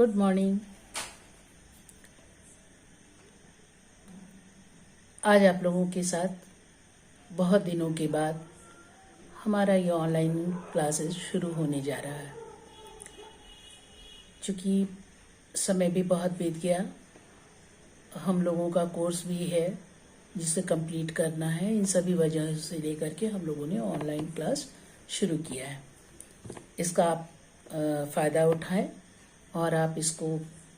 Good morning. आज आप लोगों के साथ बहुत दिनों के बाद हमारा ये ऑनलाइन क्लासेस शुरू होने जा रहा है। चूँकि समय भी बहुत बीत गया, हम लोगों का कोर्स भी है जिसे कंप्लीट करना है। इन सभी वजह से लेकर के हम लोगों ने ऑनलाइन क्लास शुरू किया है। इसका आप फ़ायदा उठाएं और आप इसको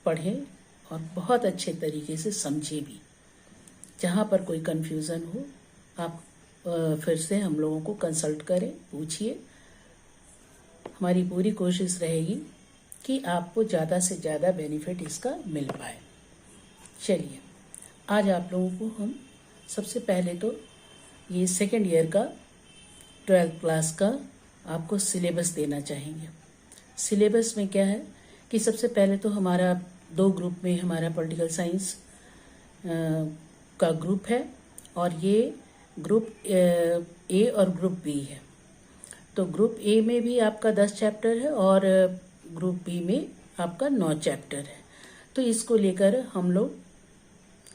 पढ़ें और बहुत अच्छे तरीके से समझें भी। जहाँ पर कोई कन्फ्यूज़न हो आप फिर से हम लोगों को कंसल्ट करें, पूछिए। हमारी पूरी कोशिश रहेगी कि आपको ज़्यादा से ज़्यादा बेनिफिट इसका मिल पाए। चलिए, आज आप लोगों को हम सबसे पहले तो ये सेकेंड ईयर का 12th क्लास का आपको सिलेबस देना चाहेंगे। सिलेबस में क्या है कि सबसे पहले तो हमारा 2 ग्रुप में हमारा पॉलिटिकल साइंस का ग्रुप है और ये ग्रुप ए और ग्रुप बी है। तो ग्रुप ए में भी आपका 10 चैप्टर है और ग्रुप बी में आपका 9 चैप्टर है। तो इसको लेकर हम लोग,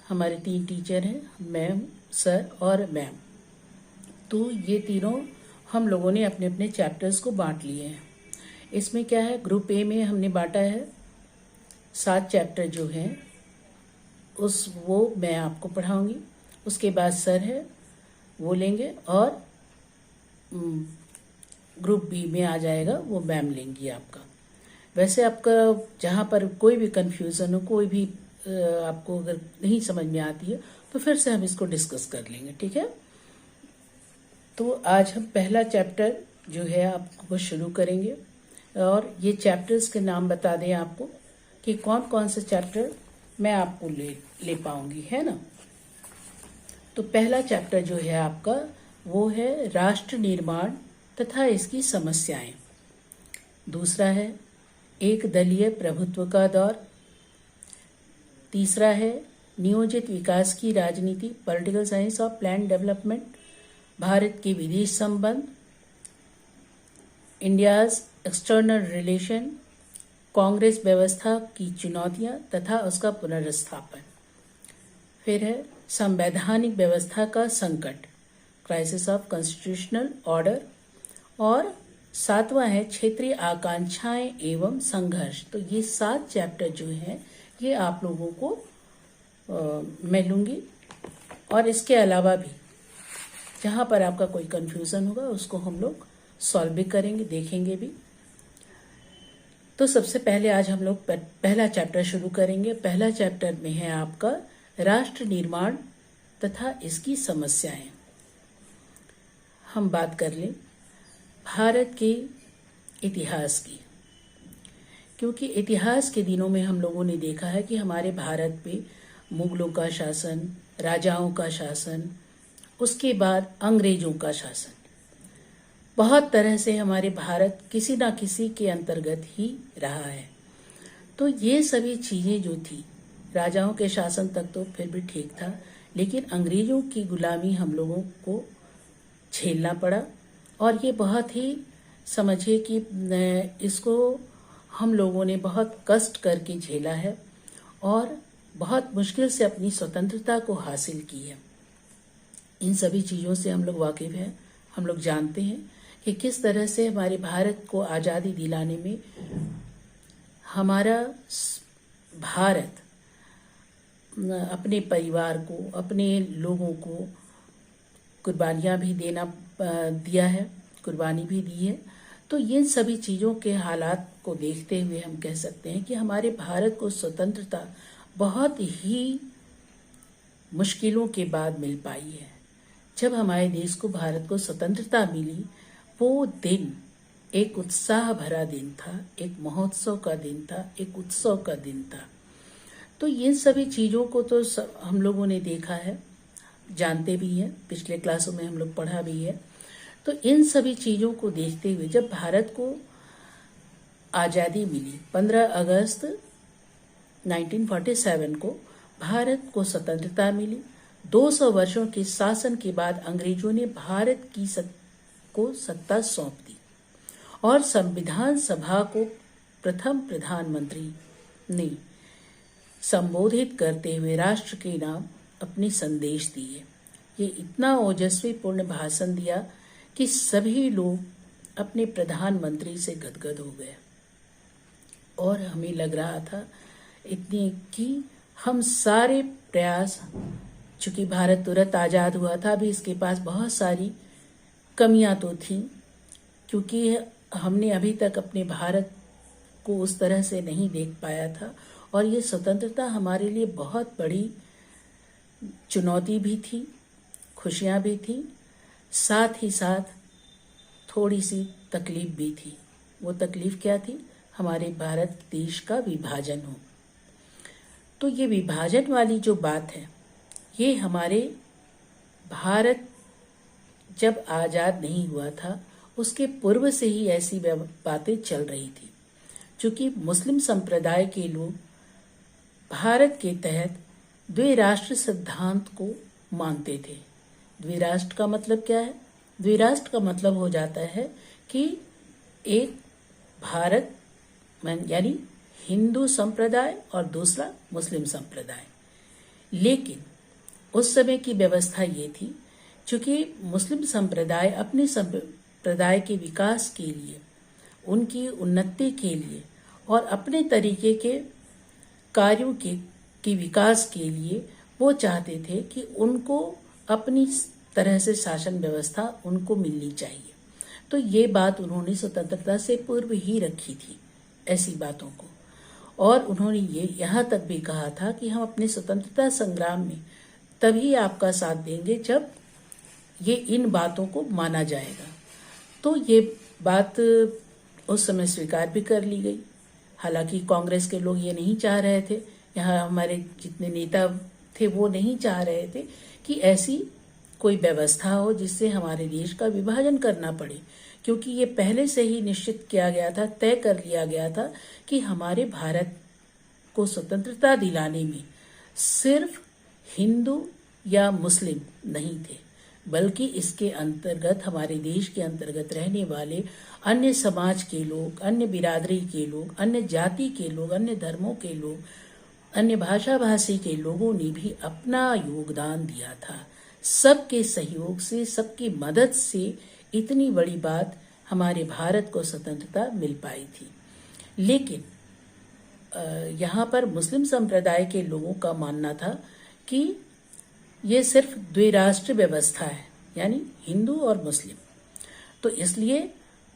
हमारे 3 टीचर हैं, मैम, सर और मैम। तो ये तीनों हम लोगों ने अपने अपने चैप्टर्स को बांट लिए हैं। इसमें क्या है, ग्रुप ए में हमने बांटा है 7 चैप्टर जो हैं वो मैं आपको पढ़ाऊंगी। उसके बाद सर है वो लेंगे और ग्रुप बी में आ जाएगा वो मैम लेंगी आपका। वैसे आपका जहाँ पर कोई भी कन्फ्यूज़न हो, कोई भी आपको अगर नहीं समझ में आती है तो फिर से हम इसको डिस्कस कर लेंगे, ठीक है। तो आज हम पहला चैप्टर जो है आपको शुरू करेंगे और ये चैप्टर्स के नाम बता दें आपको कि कौन कौन से चैप्टर मैं आपको ले पाऊंगी, है ना। तो पहला चैप्टर जो है आपका वो है राष्ट्र निर्माण तथा इसकी समस्याएं। दूसरा है एक दलीय प्रभुत्व का दौर। तीसरा है नियोजित विकास की राजनीति, political science of plan development, Bharat के विदेश संबंध, इंडियाज एक्सटर्नल रिलेशन, कांग्रेस व्यवस्था की चुनौतियां तथा उसका पुनर्स्थापन। फिर है संवैधानिक व्यवस्था का संकट, क्राइसिस ऑफ कॉन्स्टिट्यूशनल ऑर्डर। और 7वां है क्षेत्रीय आकांक्षाएं एवं संघर्ष। तो ये 7 चैप्टर जो हैं ये आप लोगों को मैं लूँगी और इसके अलावा भी जहाँ पर आपका कोई कन्फ्यूज़न होगा उसको हम लोग सॉल्व भी करेंगे, देखेंगे भी। तो सबसे पहले आज हम लोग पहला चैप्टर शुरू करेंगे। पहला चैप्टर में है आपका राष्ट्र निर्माण तथा इसकी समस्याएं। हम बात कर लें भारत के इतिहास की, क्योंकि इतिहास के दिनों में हम लोगों ने देखा है कि हमारे भारत पे मुगलों का शासन, राजाओं का शासन, उसके बाद अंग्रेजों का शासन, बहुत तरह से हमारे भारत किसी ना किसी के अंतर्गत ही रहा है। तो ये सभी चीज़ें जो थी, राजाओं के शासन तक तो फिर भी ठीक था, लेकिन अंग्रेजों की गुलामी हम लोगों को झेलना पड़ा। और ये बहुत ही समझिए कि इसको हम लोगों ने बहुत कष्ट करके झेला है और बहुत मुश्किल से अपनी स्वतंत्रता को हासिल की है। इन सभी चीज़ों से हम लोग वाकिफ हैं। हम लोग जानते हैं कि किस तरह से हमारे भारत को आज़ादी दिलाने में हमारा भारत अपने परिवार को, अपने लोगों को कुर्बानियाँ भी दिया है, कुर्बानी भी दी है। तो इन सभी चीज़ों के हालात को देखते हुए हम कह सकते हैं कि हमारे भारत को स्वतंत्रता बहुत ही मुश्किलों के बाद मिल पाई है। जब हमारे देश को, भारत को स्वतंत्रता मिली, वो दिन एक उत्साह भरा दिन था, एक महोत्सव का दिन था, एक उत्सव का दिन था। तो इन सभी चीज़ों को तो हम लोगों ने देखा है, जानते भी हैं, पिछले क्लासों में हम लोग पढ़ा भी है। तो इन सभी चीज़ों को देखते हुए जब भारत को आज़ादी मिली 15 अगस्त 1947 को भारत को स्वतंत्रता मिली। 200 वर्षों के शासन के बाद अंग्रेजों ने भारत की को सत्ता सौंप दी और संविधान सभा को प्रथम प्रधानमंत्री ने संबोधित करते हुए राष्ट्र के नाम अपने संदेश दिए। ये इतना ओजस्वी पूर्ण भाषण दिया कि सभी लोग अपने प्रधानमंत्री से गदगद हो गए और हमें लग रहा था इतनी कि हम सारे प्रयास, चूंकि भारत तुरंत आज़ाद हुआ था, अभी इसके पास बहुत सारी कमियां तो थी, क्योंकि हमने अभी तक अपने भारत को उस तरह से नहीं देख पाया था और ये स्वतंत्रता हमारे लिए बहुत बड़ी चुनौती भी थी, खुशियां भी थी, साथ ही साथ थोड़ी सी तकलीफ भी थी। वो तकलीफ क्या थी? हमारे भारत देश का विभाजन हो। तो ये विभाजन वाली जो बात है, ये हमारे भारत जब आज़ाद नहीं हुआ था उसके पूर्व से ही ऐसी बातें चल रही थी। चूंकि मुस्लिम संप्रदाय के लोग भारत के तहत द्विराष्ट्र सिद्धांत को मानते थे। द्विराष्ट्र का मतलब क्या है? द्विराष्ट्र का मतलब हो जाता है कि एक भारत यानी हिंदू संप्रदाय और दूसरा मुस्लिम संप्रदाय। लेकिन उस समय की व्यवस्था ये थी, चूंकि मुस्लिम संप्रदाय अपने संप्रदाय के विकास के लिए, उनकी उन्नति के लिए और अपने तरीके के कार्यों के विकास के लिए वो चाहते थे कि उनको अपनी तरह से शासन व्यवस्था उनको मिलनी चाहिए। तो ये बात उन्होंने स्वतंत्रता से पूर्व ही रखी थी, ऐसी बातों को। और उन्होंने ये यहाँ तक भी कहा था कि हम अपने स्वतंत्रता संग्राम में तभी आपका साथ देंगे जब ये इन बातों को माना जाएगा। तो ये बात उस समय स्वीकार भी कर ली गई। हालांकि कांग्रेस के लोग ये नहीं चाह रहे थे, यहाँ हमारे जितने नेता थे वो नहीं चाह रहे थे कि ऐसी कोई व्यवस्था हो जिससे हमारे देश का विभाजन करना पड़े, क्योंकि ये पहले से ही निश्चित किया गया था, तय कर लिया गया था कि हमारे भारत को स्वतंत्रता दिलाने में सिर्फ हिंदू या मुस्लिम नहीं थे, बल्कि इसके अंतर्गत हमारे देश के अंतर्गत रहने वाले अन्य समाज के लोग, अन्य बिरादरी के लोग, अन्य जाति के लोग, अन्य धर्मों के लोग, अन्य भाषा भाषी के लोगों ने भी अपना योगदान दिया था। सबके सहयोग से, सबकी मदद से इतनी बड़ी बात हमारे भारत को स्वतंत्रता मिल पाई थी। लेकिन यहाँ पर मुस्लिम संप्रदाय के लोगों का मानना था कि ये सिर्फ द्विराष्ट्र व्यवस्था है, यानी हिंदू और मुस्लिम। तो इसलिए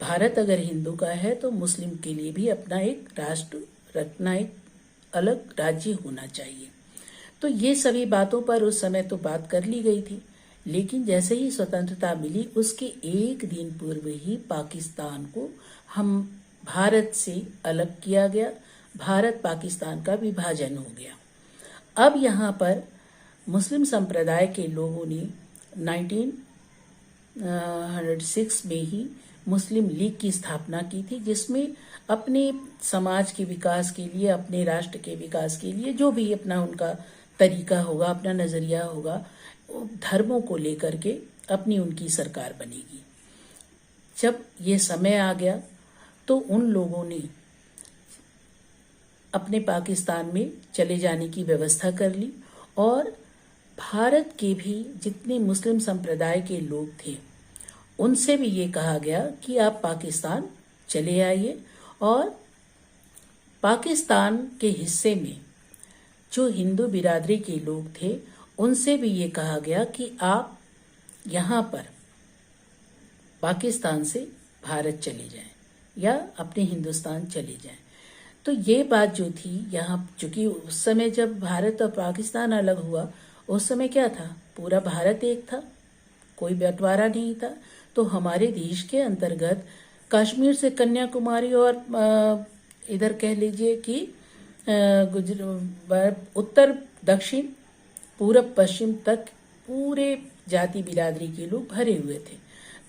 भारत अगर हिंदू का है तो मुस्लिम के लिए भी अपना एक राष्ट्र रखना, एक अलग राज्य होना चाहिए। तो ये सभी बातों पर उस समय तो बात कर ली गई थी। लेकिन जैसे ही स्वतंत्रता मिली उसके एक दिन पूर्व ही पाकिस्तान को हम भारत से अलग किया गया, भारत पाकिस्तान का विभाजन हो गया। अब यहाँ पर मुस्लिम संप्रदाय के लोगों ने 1906 में ही मुस्लिम लीग की स्थापना की थी, जिसमें अपने समाज के विकास के लिए, अपने राष्ट्र के विकास के लिए जो भी अपना उनका तरीका होगा, अपना नजरिया होगा, धर्मों को लेकर के अपनी उनकी सरकार बनेगी। जब ये समय आ गया तो उन लोगों ने अपने पाकिस्तान में चले जाने की व्यवस्था कर ली और भारत के भी जितने मुस्लिम संप्रदाय के लोग थे उनसे भी ये कहा गया कि आप पाकिस्तान चले आइए। और पाकिस्तान के हिस्से में जो हिंदू बिरादरी के लोग थे उनसे भी ये कहा गया कि आप यहाँ पर पाकिस्तान से भारत चले जाएं या अपने हिंदुस्तान चले जाएं। तो ये बात जो थी यहाँ, चूंकि उस समय जब भारत और पाकिस्तान अलग हुआ उस समय क्या था, पूरा भारत एक था, कोई बंटवारा नहीं था। तो हमारे देश के अंतर्गत कश्मीर से कन्याकुमारी और इधर कह लीजिए कि उत्तर दक्षिण पूरब पश्चिम तक पूरे जाति बिरादरी के लोग भरे हुए थे।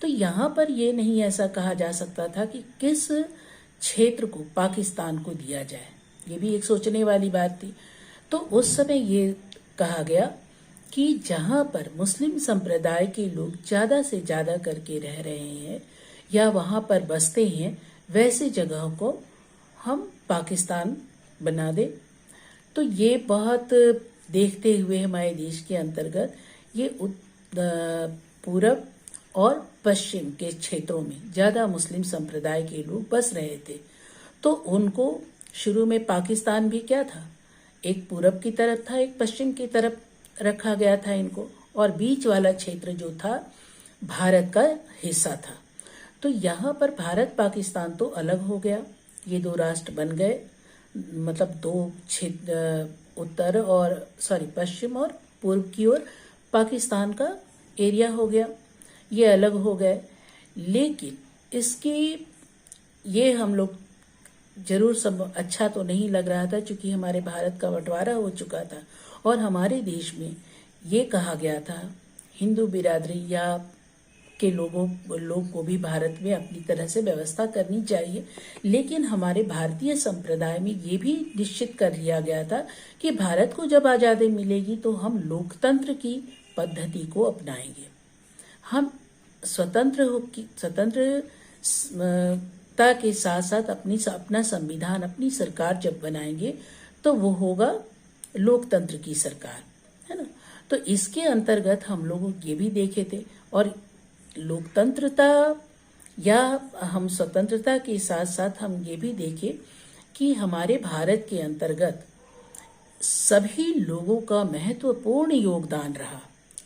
तो यहाँ पर ये नहीं ऐसा कहा जा सकता था कि किस क्षेत्र को पाकिस्तान को दिया जाए, ये भी एक सोचने वाली बात थी। तो उस समय ये कहा गया कि जहाँ पर मुस्लिम संप्रदाय के लोग ज़्यादा से ज़्यादा करके रह रहे हैं या वहाँ पर बसते हैं, वैसे जगहों को हम पाकिस्तान बना दे। तो ये बहुत देखते हुए हमारे देश के अंतर्गत ये पूरब और पश्चिम के क्षेत्रों में ज़्यादा मुस्लिम संप्रदाय के लोग बस रहे थे। तो उनको शुरू में पाकिस्तान भी क्या था, एक पूरब की तरफ था, एक पश्चिम की तरफ रखा गया था इनको, और बीच वाला क्षेत्र जो था भारत का हिस्सा था। तो यहाँ पर भारत पाकिस्तान तो अलग हो गया, ये दो राष्ट्र बन गए, मतलब दो क्षेत्र, उत्तर और पश्चिम और पूर्व की ओर पाकिस्तान का एरिया हो गया, ये अलग हो गए। लेकिन इसकी ये हम लोग जरूर सब अच्छा तो नहीं लग रहा था, क्योंकि हमारे भारत का बंटवारा हो चुका था और हमारे देश में ये कहा गया था हिंदू बिरादरी या के लोग को भी भारत में अपनी तरह से व्यवस्था करनी चाहिए। लेकिन हमारे भारतीय संप्रदाय में ये भी निश्चित कर लिया गया था कि भारत को जब आज़ादी मिलेगी तो हम लोकतंत्र की पद्धति को अपनाएंगे, हम स्वतंत्रता के साथ साथ अपना संविधान, अपनी सरकार जब बनाएंगे तो वो होगा लोकतंत्र की सरकार, है ना। तो इसके अंतर्गत हम लोग ये भी देखे थे, और लोकतंत्रता या हम स्वतंत्रता के साथ साथ हम ये भी देखे कि हमारे भारत के अंतर्गत सभी लोगों का महत्वपूर्ण योगदान रहा,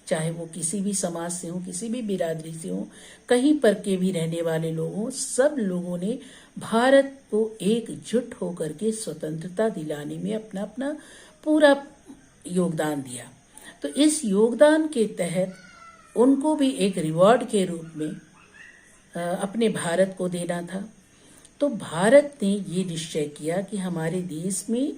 चाहे वो किसी भी समाज से हो, किसी भी बिरादरी से हो, कहीं पर के भी रहने वाले लोग हों, सब लोगों ने भारत को एकजुट होकर के स्वतंत्रता दिलाने में अपना अपना पूरा योगदान दिया। तो इस योगदान के तहत उनको भी एक रिवॉर्ड के रूप में अपने भारत को देना था। तो भारत ने ये निश्चय किया कि हमारे देश में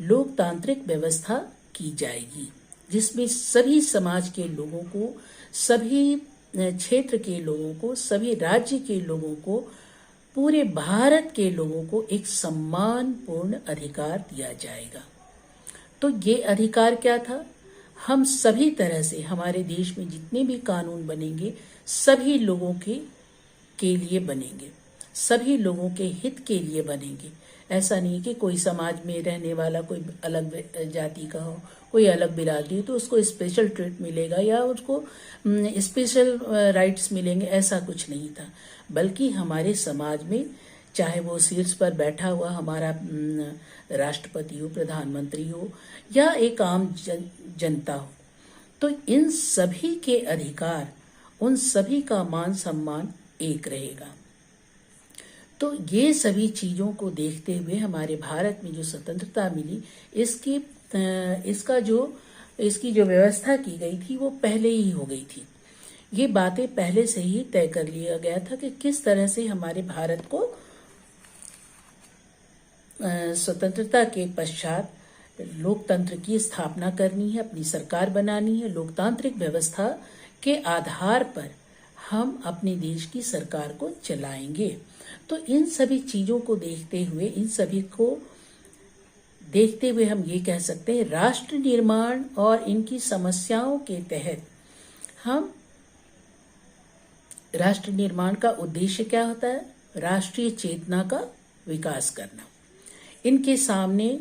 लोकतांत्रिक व्यवस्था की जाएगी, जिसमें सभी समाज के लोगों को, सभी क्षेत्र के लोगों को, सभी राज्य के लोगों को, पूरे भारत के लोगों को एक सम्मानपूर्ण अधिकार दिया जाएगा। तो ये अधिकार क्या था, हम सभी तरह से हमारे देश में जितने भी कानून बनेंगे सभी लोगों के लिए बनेंगे, सभी लोगों के हित के लिए बनेंगे। ऐसा नहीं कि कोई समाज में रहने वाला कोई अलग जाति का हो, कोई अलग बिरादरी हो तो उसको स्पेशल ट्रीट मिलेगा या उसको स्पेशल राइट्स मिलेंगे, ऐसा कुछ नहीं था। बल्कि हमारे समाज में चाहे वो शीर्ष पर बैठा हुआ हमारा राष्ट्रपति हो, प्रधानमंत्री हो या एक आम जनता हो, तो इन सभी के अधिकार, उन सभी का मान सम्मान एक रहेगा। तो ये सभी चीज़ों को देखते हुए हमारे भारत में जो स्वतंत्रता मिली, इसकी जो व्यवस्था की गई थी वो पहले ही हो गई थी। ये बातें पहले से ही तय कर लिया गया था कि किस तरह से हमारे भारत को स्वतंत्रता के पश्चात लोकतंत्र की स्थापना करनी है, अपनी सरकार बनानी है। लोकतांत्रिक व्यवस्था के आधार पर हम अपने देश की सरकार को चलाएंगे। तो इन सभी चीज़ों को देखते हुए, इन सभी को देखते हुए हम ये कह सकते हैं राष्ट्र निर्माण और इनकी समस्याओं के तहत हम राष्ट्र निर्माण का उद्देश्य क्या होता है, राष्ट्रीय चेतना का विकास करना। इनके सामने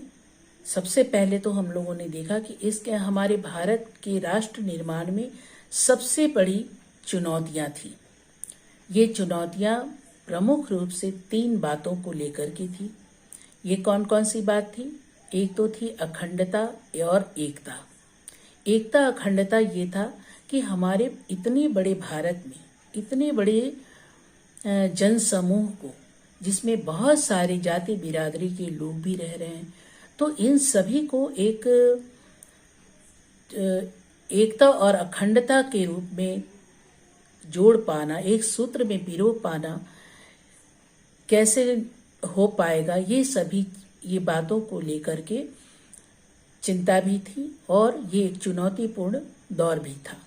सबसे पहले तो हम लोगों ने देखा कि इसके हमारे भारत के राष्ट्र निर्माण में सबसे बड़ी चुनौतियां थी। ये चुनौतियां प्रमुख रूप से 3 बातों को लेकर की थी। ये कौन कौन सी बात थी? एक तो थी अखंडता और एकता। एकता अखंडता ये था कि हमारे इतने बड़े भारत में इतने बड़े जन समूह को, जिसमें बहुत सारे जाति बिरादरी के लोग भी रह रहे हैं, तो इन सभी को एक एकता और अखंडता के रूप में जोड़ पाना, एक सूत्र में पिरो पाना कैसे हो पाएगा, ये बातों को लेकर के चिंता भी थी और ये एक चुनौतीपूर्ण दौर भी था।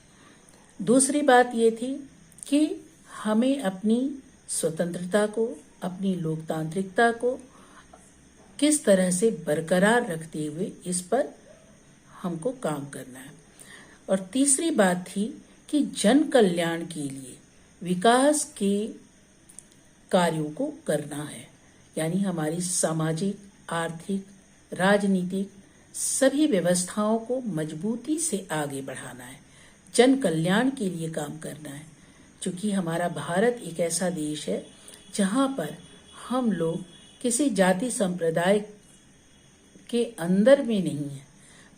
दूसरी बात ये थी कि हमें अपनी स्वतंत्रता को, अपनी लोकतांत्रिकता को किस तरह से बरकरार रखते हुए इस पर हमको काम करना है। और तीसरी बात थी कि जन कल्याण के लिए विकास के कार्यों को करना है, यानी हमारी सामाजिक, आर्थिक, राजनीतिक सभी व्यवस्थाओं को मजबूती से आगे बढ़ाना है, जन कल्याण के लिए काम करना है। क्योंकि हमारा भारत एक ऐसा देश है जहाँ पर हम लोग किसी जाति संप्रदाय के अंदर में नहीं है,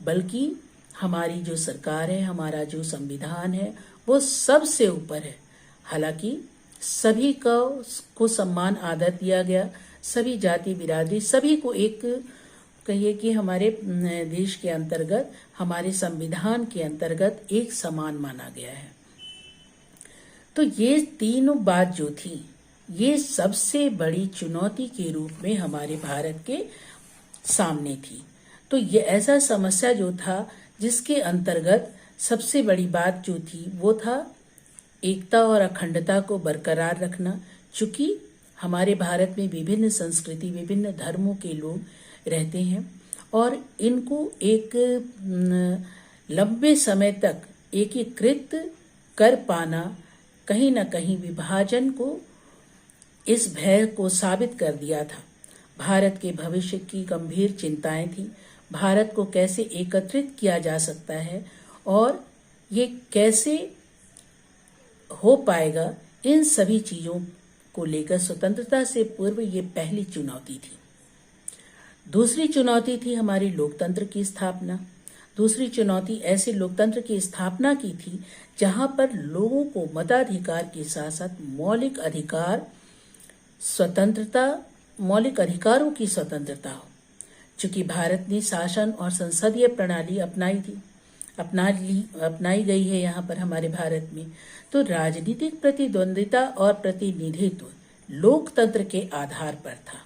बल्कि हमारी जो सरकार है, हमारा जो संविधान है, वो सबसे ऊपर है। हालांकि सभी को सम्मान आदर दिया गया, सभी जाति बिरादरी सभी को एक कहिए कि हमारे देश के अंतर्गत, हमारे संविधान के अंतर्गत एक समान माना गया है। तो ये तीनों बात जो थी, ये सबसे बड़ी चुनौती के रूप में हमारे भारत के सामने थी। तो ये ऐसा समस्या जो था जिसके अंतर्गत सबसे बड़ी बात जो थी वो था एकता और अखंडता को बरकरार रखना। चूंकि हमारे भारत में विभिन्न संस्कृति, विभिन्न धर्मों के लोग रहते हैं और इनको एक लंबे समय तक एकीकृत कर पाना कहीं न कहीं विभाजन को, इस भय को साबित कर दिया था। भारत के भविष्य की गंभीर चिंताएं थी। भारत को कैसे एकत्रित किया जा सकता है और ये कैसे हो पाएगा, इन सभी चीजों को लेकर स्वतंत्रता से पूर्व ये पहली चुनौती थी। दूसरी चुनौती थी हमारी लोकतंत्र की स्थापना। दूसरी चुनौती ऐसे लोकतंत्र की स्थापना की थी जहां पर लोगों को मताधिकार के साथ साथ मौलिक अधिकार, स्वतंत्रता, मौलिक अधिकारों की स्वतंत्रता हो। चूंकि भारत ने शासन और संसदीय प्रणाली अपनाई गई है यहाँ पर हमारे भारत में, तो राजनीतिक प्रतिद्वंदिता और प्रतिनिधित्व लोकतंत्र के आधार पर था।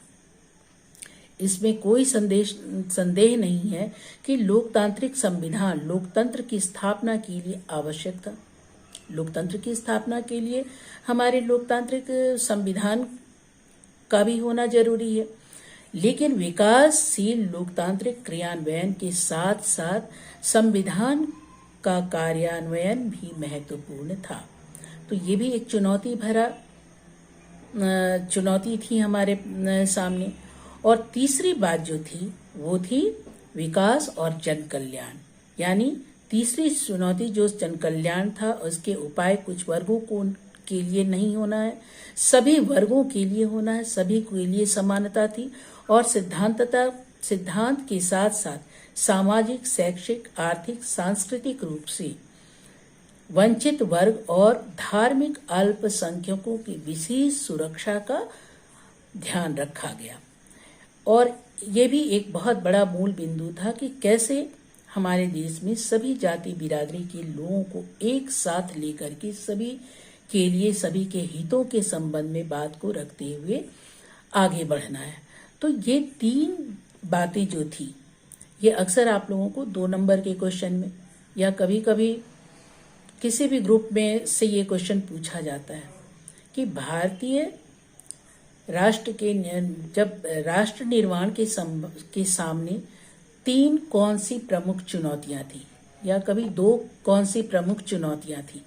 इसमें कोई संदेह नहीं है कि लोकतांत्रिक संविधान लोकतंत्र की स्थापना के लिए आवश्यक था। लोकतंत्र की स्थापना के लिए हमारे लोकतांत्रिक संविधान का भी होना जरूरी है, लेकिन विकासशील लोकतांत्रिक क्रियान्वयन के साथ साथ संविधान का कार्यान्वयन भी महत्वपूर्ण था। तो ये भी एक चुनौती थी हमारे सामने। और तीसरी बात जो थी वो थी विकास और जन कल्याण। यानी तीसरी चुनौती जो जन कल्याण था, उसके उपाय कुछ वर्गों के लिए नहीं होना है, सभी वर्गों के लिए होना है, सभी के लिए समानता थी। और सिद्धांत के साथ साथ सामाजिक, शैक्षिक, आर्थिक, सांस्कृतिक रूप से वंचित वर्ग और धार्मिक अल्पसंख्यकों की विशेष सुरक्षा का ध्यान रखा गया। और ये भी एक बहुत बड़ा मूल बिंदु था कि कैसे हमारे देश में सभी जाति बिरादरी के लोगों को एक साथ लेकर के सभी के लिए, सभी के हितों के संबंध में बात को रखते हुए आगे बढ़ना है। तो ये तीन बातें जो थी, ये अक्सर आप लोगों को 2 नंबर के क्वेश्चन में या कभी कभी किसी भी ग्रुप में से ये क्वेश्चन पूछा जाता है कि भारतीय राष्ट्र के जब राष्ट्र निर्माण के सामने 3 कौन सी प्रमुख चुनौतियां थी, या कभी 2 कौन सी प्रमुख चुनौतियां थी,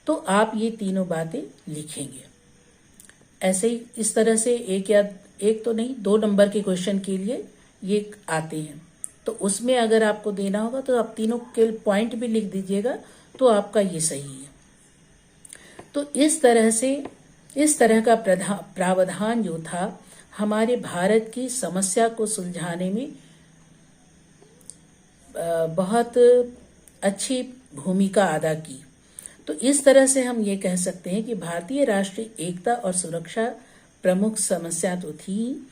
तो आप ये तीनों बातें लिखेंगे। ऐसे ही इस तरह से एक तो नहीं 2 नंबर के क्वेश्चन के लिए ये आते हैं, तो उसमें अगर आपको देना होगा तो आप तीनों के पॉइंट भी लिख दीजिएगा, तो आपका ये सही है। तो इस तरह का प्रावधान जो था हमारे भारत की समस्या को सुलझाने में बहुत अच्छी भूमिका अदा की। तो इस तरह से हम ये कह सकते हैं कि भारतीय राष्ट्रीय एकता और सुरक्षा प्रमुख समस्या तो थी,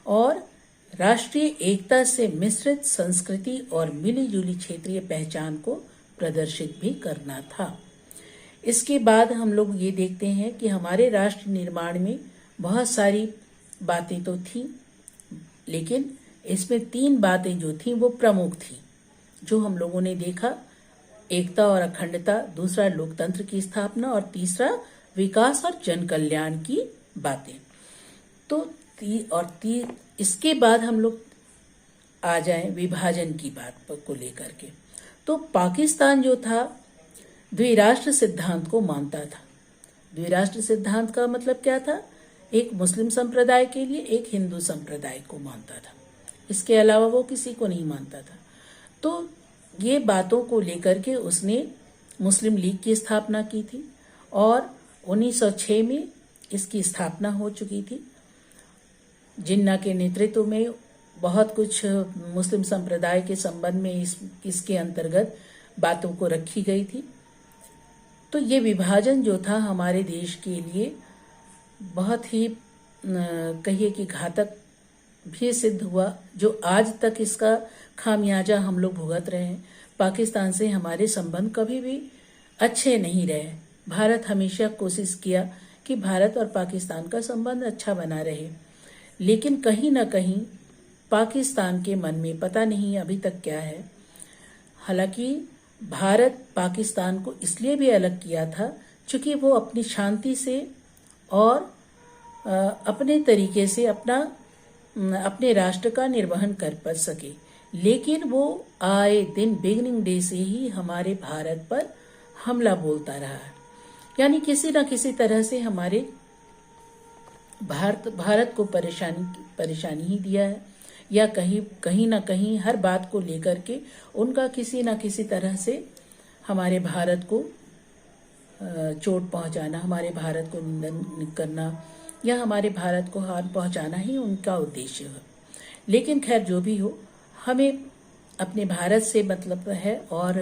और राष्ट्रीय एकता से मिश्रित संस्कृति और मिलीजुली क्षेत्रीय पहचान को प्रदर्शित भी करना था। इसके बाद हम लोग ये देखते हैं कि हमारे राष्ट्र निर्माण में बहुत सारी बातें तो थी, लेकिन इसमें 3 बातें जो थी वो प्रमुख थी, जो हम लोगों ने देखा। एकता और अखंडता, दूसरा लोकतंत्र की स्थापना, और तीसरा विकास और जन कल्याण की बातें। तो इसके बाद हम लोग आ जाएं विभाजन की बात को लेकर के। तो पाकिस्तान जो था द्विराष्ट्र सिद्धांत को मानता था। द्विराष्ट्र सिद्धांत का मतलब क्या था? एक मुस्लिम संप्रदाय के लिए, एक हिंदू संप्रदाय को मानता था। इसके अलावा वो किसी को नहीं मानता था। तो ये बातों को लेकर के उसने मुस्लिम लीग की स्थापना की थी और 1906 में इसकी स्थापना हो चुकी थी। जिन्ना के नेतृत्व में बहुत कुछ मुस्लिम संप्रदाय के संबंध में इसके अंतर्गत बातों को रखी गई थी। तो ये विभाजन जो था हमारे देश के लिए बहुत ही कहिए कि घातक भी सिद्ध हुआ, जो आज तक इसका खामियाजा हम लोग भुगत रहे हैं। पाकिस्तान से हमारे संबंध कभी भी अच्छे नहीं रहे। भारत हमेशा कोशिश किया कि भारत और पाकिस्तान का संबंध अच्छा बना रहे, लेकिन कहीं ना कहीं पाकिस्तान के मन में पता नहीं अभी तक क्या है। हालांकि भारत पाकिस्तान को इसलिए भी अलग किया था क्योंकि वो अपनी शांति से और अपने तरीके से अपने राष्ट्र का निर्वहन कर सके, लेकिन वो आए दिन बिगिनिंग डे से ही हमारे भारत पर हमला बोलता रहा है। यानी किसी न किसी तरह से हमारे भारत को परेशानी ही दिया है, या कहीं ना कहीं हर बात को लेकर के उनका किसी न किसी तरह से हमारे भारत को चोट पहुंचाना, हमारे भारत को निंदन करना या हमारे भारत को हानि पहुंचाना ही उनका उद्देश्य है। लेकिन खैर जो भी हो, हमें अपने भारत से मतलब है और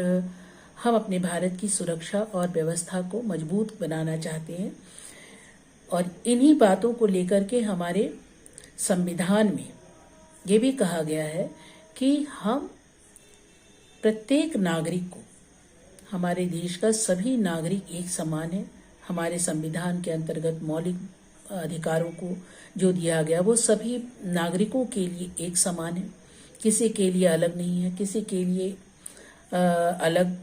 हम अपने भारत की सुरक्षा और व्यवस्था को मजबूत बनाना चाहते हैं। और इन्हीं बातों को लेकर के हमारे संविधान में ये भी कहा गया है कि हम प्रत्येक नागरिक को, हमारे देश का सभी नागरिक एक समान है। हमारे संविधान के अंतर्गत मौलिक अधिकारों को जो दिया गया वो सभी नागरिकों के लिए एक समान है, किसी के लिए अलग नहीं है, किसी के लिए अलग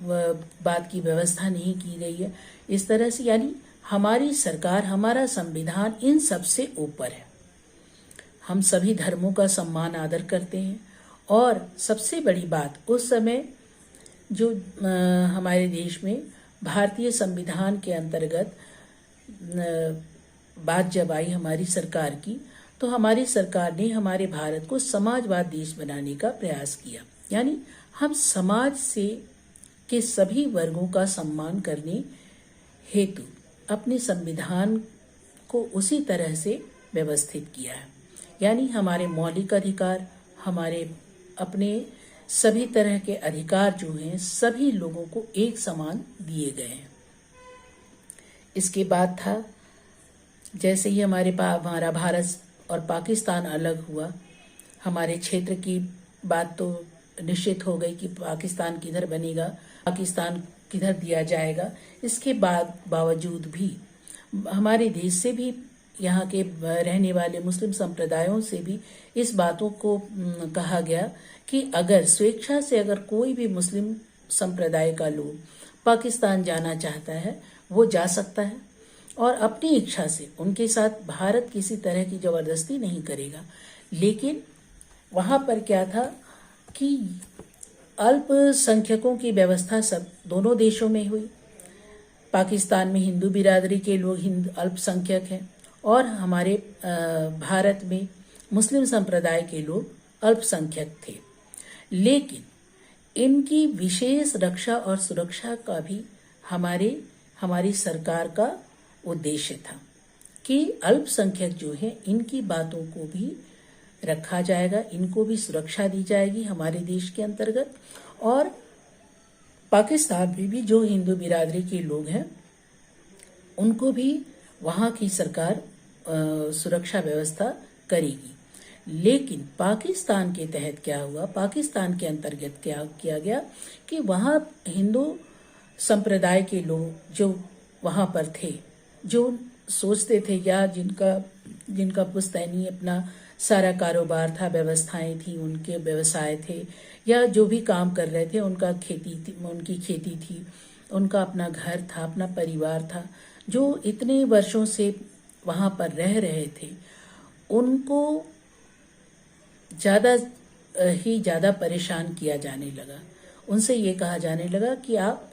बात की व्यवस्था नहीं की गई है। इस तरह से यानी हमारी सरकार, हमारा संविधान इन सब से ऊपर है। हम सभी धर्मों का सम्मान आदर करते हैं। और सबसे बड़ी बात, उस समय जो हमारे देश में भारतीय संविधान के अंतर्गत बात जब आई हमारी सरकार की, तो हमारी सरकार ने हमारे भारत को समाजवाद देश बनाने का प्रयास किया। यानी हम समाज से के सभी वर्गों का सम्मान करने हेतु अपने संविधान को उसी तरह से व्यवस्थित किया है। यानी हमारे मौलिक अधिकार, हमारे अपने सभी तरह के अधिकार जो हैं सभी लोगों को एक समान दिए गए हैं। इसके बाद था, जैसे ही हमारा भारत और पाकिस्तान अलग हुआ, हमारे क्षेत्र की बात तो निश्चित हो गई कि पाकिस्तान किधर बनेगा, पाकिस्तान किधर दिया जाएगा। इसके बावजूद भी हमारे देश से भी, यहाँ के रहने वाले मुस्लिम संप्रदायों से भी इस बातों को कहा गया कि अगर स्वेच्छा से अगर कोई भी मुस्लिम संप्रदाय का लोग पाकिस्तान जाना चाहता है वो जा सकता है, और अपनी इच्छा से उनके साथ भारत किसी तरह की जबरदस्ती नहीं करेगा। लेकिन वहाँ पर क्या था कि अल्पसंख्यकों की व्यवस्था सब दोनों देशों में हुई। पाकिस्तान में हिंदू बिरादरी के लोग अल्पसंख्यक हैं और हमारे भारत में मुस्लिम संप्रदाय के लोग अल्पसंख्यक थे। लेकिन इनकी विशेष रक्षा और सुरक्षा का भी हमारी सरकार का उद्देश्य था कि अल्पसंख्यक जो है इनकी बातों को भी रखा जाएगा, इनको भी सुरक्षा दी जाएगी हमारे देश के अंतर्गत। और पाकिस्तान में भी जो हिंदू बिरादरी के लोग हैं उनको भी वहाँ की सरकार सुरक्षा व्यवस्था करेगी। लेकिन पाकिस्तान के तहत क्या हुआ, पाकिस्तान के अंतर्गत क्या किया गया कि वहाँ हिंदू संप्रदाय के लोग जो वहाँ पर थे, जो सोचते थे या जिनका पुश्तैनी अपना सारा कारोबार था, व्यवस्थाएं थी, उनके व्यवसाय थे, या जो भी काम कर रहे थे उनकी खेती थी, उनका अपना घर था, अपना परिवार था, जो इतने वर्षों से वहाँ पर रह रहे थे, उनको ज़्यादा परेशान किया जाने लगा। उनसे ये कहा जाने लगा कि आप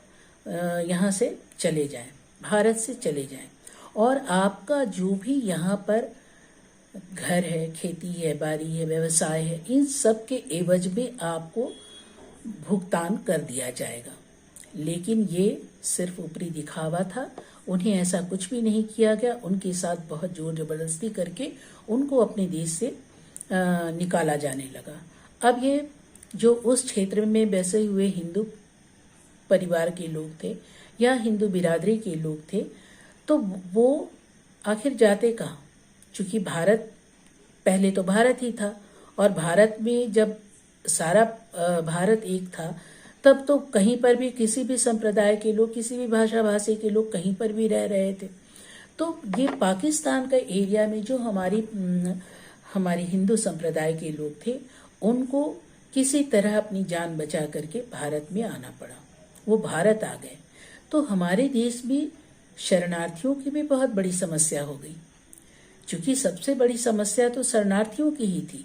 यहाँ से चले जाएं, भारत से चले जाएं, और आपका जो भी यहाँ पर घर है, खेती है, बाड़ी है, व्यवसाय है, इन सब के एवज में आपको भुगतान कर दिया जाएगा। लेकिन ये सिर्फ ऊपरी दिखावा था, उन्हें ऐसा कुछ भी नहीं किया गया। उनके साथ बहुत जोर जबरदस्ती करके उनको अपने देश से निकाला जाने लगा। अब ये जो उस क्षेत्र में बसे हुए हिंदू परिवार के लोग थे या हिंदू बिरादरी के लोग थे, तो वो आखिर जाते कहाँ? चूंकि भारत पहले तो भारत ही था, और भारत में जब सारा भारत एक था, तब तो कहीं पर भी किसी भी संप्रदाय के लोग, किसी भी भाषा भाषी के लोग कहीं पर भी रह रहे थे। तो ये पाकिस्तान का एरिया में जो हमारी हिंदू संप्रदाय के लोग थे, उनको किसी तरह अपनी जान बचा करके भारत में आना पड़ा। वो भारत आ गए तो हमारे देश में शरणार्थियों की भी बहुत बड़ी समस्या हो गई। क्योंकि सबसे बड़ी समस्या तो शरणार्थियों की ही थी।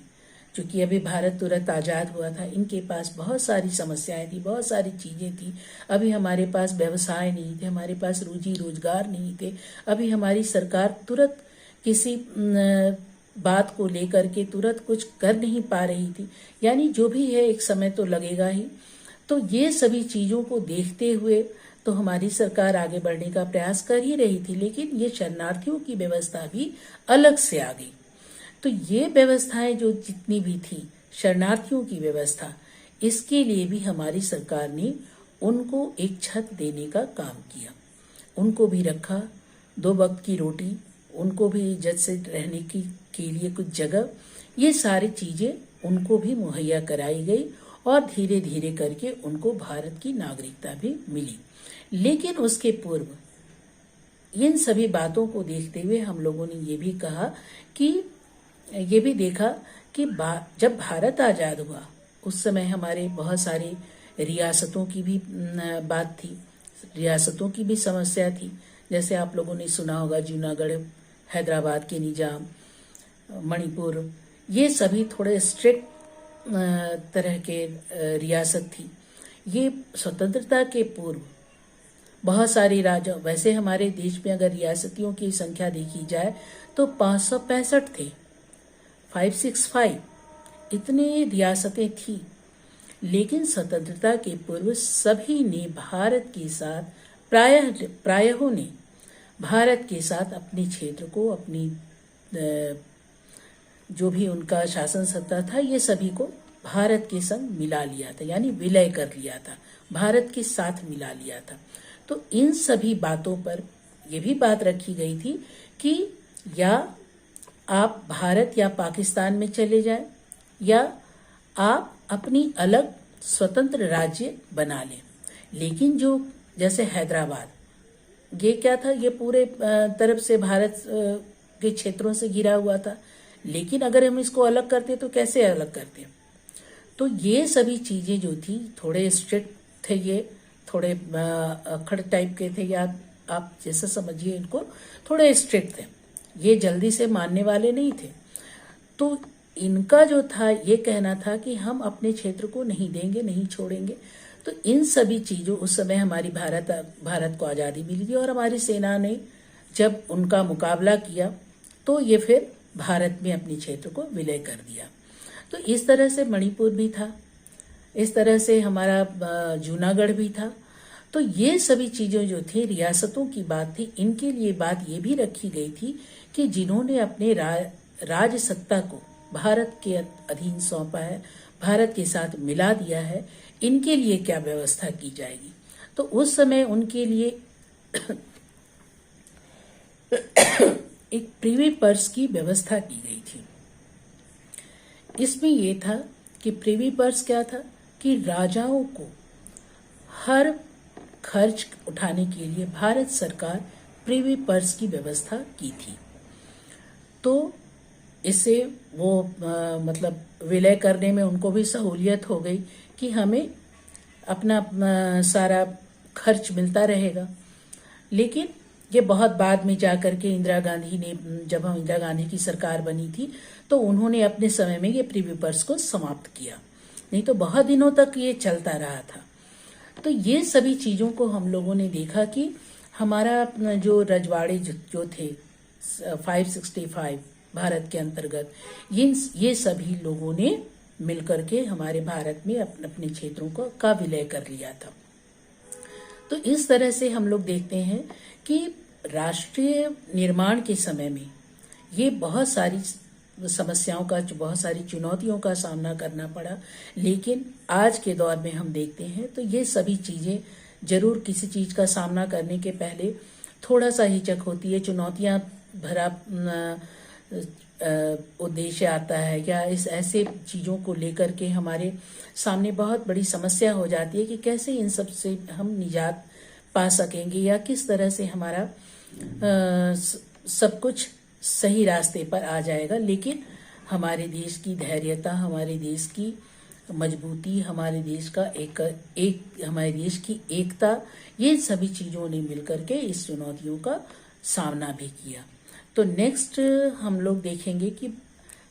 क्योंकि अभी भारत तुरंत आज़ाद हुआ था, इनके पास बहुत सारी समस्याएं थी, बहुत सारी चीज़ें थी। अभी हमारे पास व्यवसाय नहीं थे, हमारे पास रोजी रोजगार नहीं थे। अभी हमारी सरकार तुरंत किसी बात को लेकर के तुरंत कुछ कर नहीं पा रही थी। यानी जो भी है, एक समय तो लगेगा ही। तो ये सभी चीज़ों को देखते हुए तो हमारी सरकार आगे बढ़ने का प्रयास कर ही रही थी, लेकिन ये शरणार्थियों की व्यवस्था भी अलग से आ गई। तो ये व्यवस्थाएं जो जितनी भी थी, शरणार्थियों की व्यवस्था, इसके लिए भी हमारी सरकार ने उनको एक छत देने का काम किया। उनको भी रखा, 2 वक्त की रोटी, उनको भी इज्जत से रहने के लिए कुछ जगह, ये सारी चीजें उनको भी मुहैया कराई गई और धीरे धीरे करके उनको भारत की नागरिकता भी मिली। लेकिन उसके पूर्व इन सभी बातों को देखते हुए हम लोगों ने ये भी कहा कि ये भी देखा कि जब भारत आज़ाद हुआ, उस समय हमारे बहुत सारी रियासतों की भी बात थी, रियासतों की भी समस्या थी। जैसे आप लोगों ने सुना होगा जूनागढ़, हैदराबाद के निजाम, मणिपुर, ये सभी थोड़े स्ट्रिक्ट तरह के रियासत थी। ये स्वतंत्रता के पूर्व बहुत सारी राजा, वैसे हमारे देश में अगर रियासतियों की संख्या देखी जाए तो 565 थे, 565 इतनी रियासतें थी। लेकिन स्वतंत्रता के पूर्व सभी ने भारत के साथ प्रायः ने भारत के साथ अपने क्षेत्र को, अपनी जो भी उनका शासन सत्ता था, ये सभी को भारत के संग मिला लिया था, यानी विलय कर लिया था, भारत के साथ मिला लिया था। तो इन सभी बातों पर यह भी बात रखी गई थी कि या आप भारत या पाकिस्तान में चले जाएं, या आप अपनी अलग स्वतंत्र राज्य बना लें। लेकिन जो जैसे हैदराबाद, ये क्या था, ये पूरे तरफ से भारत के क्षेत्रों से घिरा हुआ था। लेकिन अगर हम इसको अलग करते तो कैसे अलग करते? तो ये सभी चीजें जो थी, थोड़े स्ट्रिक्ट थे, ये थोड़े अखड़ टाइप के थे, या आप जैसा समझिए इनको, थोड़े स्ट्रिक्ट थे, ये जल्दी से मानने वाले नहीं थे। तो इनका जो था ये कहना था कि हम अपने क्षेत्र को नहीं देंगे, नहीं छोड़ेंगे। तो इन सभी चीजों, उस समय हमारी भारत को आज़ादी मिली थी और हमारी सेना ने जब उनका मुकाबला किया तो ये फिर भारत में अपने क्षेत्र को विलय कर दिया। तो इस तरह से मणिपुर भी था, इस तरह से हमारा जूनागढ़ भी था। तो ये सभी चीजें जो थी, रियासतों की बात थी, इनके लिए बात ये भी रखी गई थी कि जिन्होंने अपने राज सत्ता को भारत के अधीन सौंपा है, भारत के साथ मिला दिया है, इनके लिए क्या व्यवस्था की जाएगी। तो उस समय उनके लिए एक प्रिवी पर्स की व्यवस्था की गई थी। इसमें यह था कि प्रिवी पर्स क्या था कि राजाओं को हर खर्च उठाने के लिए भारत सरकार प्रिवी पर्स की व्यवस्था की थी। तो इससे वो मतलब विलय करने में उनको भी सहूलियत हो गई कि हमें अपना सारा खर्च मिलता रहेगा। लेकिन ये बहुत बाद में जाकर के इंदिरा गांधी ने, जब हम इंदिरा गांधी की सरकार बनी थी, तो उन्होंने अपने समय में ये प्रिवी पर्स को समाप्त किया, नहीं तो बहुत दिनों तक ये चलता रहा था। तो ये सभी चीजों को हम लोगों ने देखा कि हमारा जो रजवाड़े जो थे 565, भारत के अंतर्गत ये सभी लोगों ने मिलकर के हमारे भारत में अपने अपने क्षेत्रों का विलय कर लिया था। तो इस तरह से हम लोग देखते हैं कि राष्ट्रीय निर्माण के समय में ये बहुत सारी समस्याओं का, बहुत सारी चुनौतियों का सामना करना पड़ा। लेकिन आज के दौर में हम देखते हैं तो ये सभी चीजें जरूर किसी चीज का सामना करने के पहले थोड़ा सा हिचक होती है, चुनौतियां भरा उद्देश्य आता है, या इस ऐसे चीजों को लेकर के हमारे सामने बहुत बड़ी समस्या हो जाती है कि कैसे इन सब से हम निजात पा सकेंगे, या किस तरह से हमारा सब कुछ सही रास्ते पर आ जाएगा। लेकिन हमारे देश की धैर्यता, हमारे देश की मजबूती, हमारे देश का हमारे देश की एकता, ये सभी चीजों ने मिलकर के इस चुनौतियों का सामना भी किया। तो नेक्स्ट हम लोग देखेंगे कि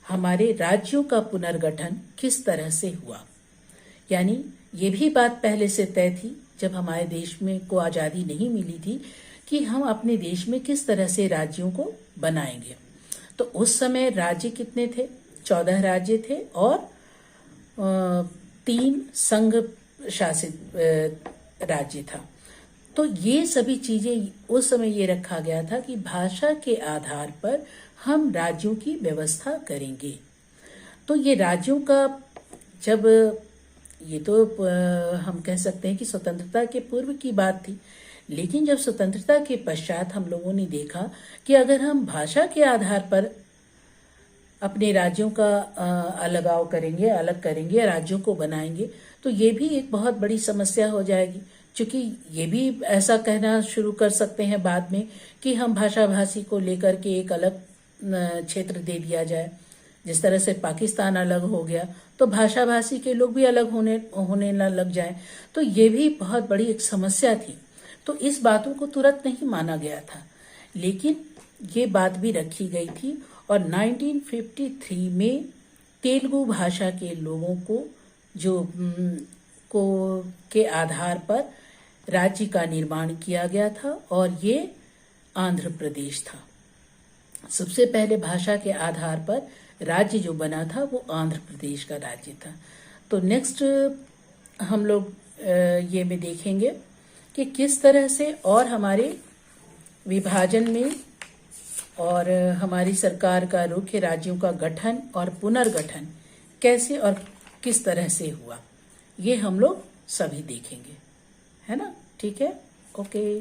हमारे राज्यों का पुनर्गठन किस तरह से हुआ। यानी ये भी बात पहले से तय थी, जब हमारे देश में को आजादी नहीं मिली थी, कि हम अपने देश में किस तरह से राज्यों को बनाएंगे। तो उस समय राज्य कितने थे? 14 राज्य थे और 3 संघ शासित राज्य था। तो ये सभी चीजें उस समय ये रखा गया था कि भाषा के आधार पर हम राज्यों की व्यवस्था करेंगे। तो ये राज्यों का जब ये तो हम कह सकते हैं कि स्वतंत्रता के पूर्व की बात थी, लेकिन जब स्वतंत्रता के पश्चात हम लोगों ने देखा कि अगर हम भाषा के आधार पर अपने राज्यों का अलगाव करेंगे, अलग करेंगे, राज्यों को बनाएंगे, तो ये भी एक बहुत बड़ी समस्या हो जाएगी। क्योंकि ये भी ऐसा कहना शुरू कर सकते हैं बाद में कि हम भाषा भाषी को लेकर के एक अलग क्षेत्र दे दिया जाए। जिस तरह से पाकिस्तान अलग हो गया तो भाषा भाषी के लोग भी अलग होने न लग जाए, तो ये भी बहुत बड़ी एक समस्या थी। तो इस बातों को तुरंत नहीं माना गया था, लेकिन ये बात भी रखी गई थी। और 1953 में तेलुगु भाषा के लोगों को के आधार पर राज्य का निर्माण किया गया था, और ये आंध्र प्रदेश था। सबसे पहले भाषा के आधार पर राज्य जो बना था वो आंध्र प्रदेश का राज्य था। तो नेक्स्ट हम लोग ये में देखेंगे कि किस तरह से और हमारे विभाजन में और हमारी सरकार का रुख राज्यों का गठन और पुनर्गठन कैसे और किस तरह से हुआ, ये हम लोग सभी देखेंगे, है ना? ठीक है, ओके।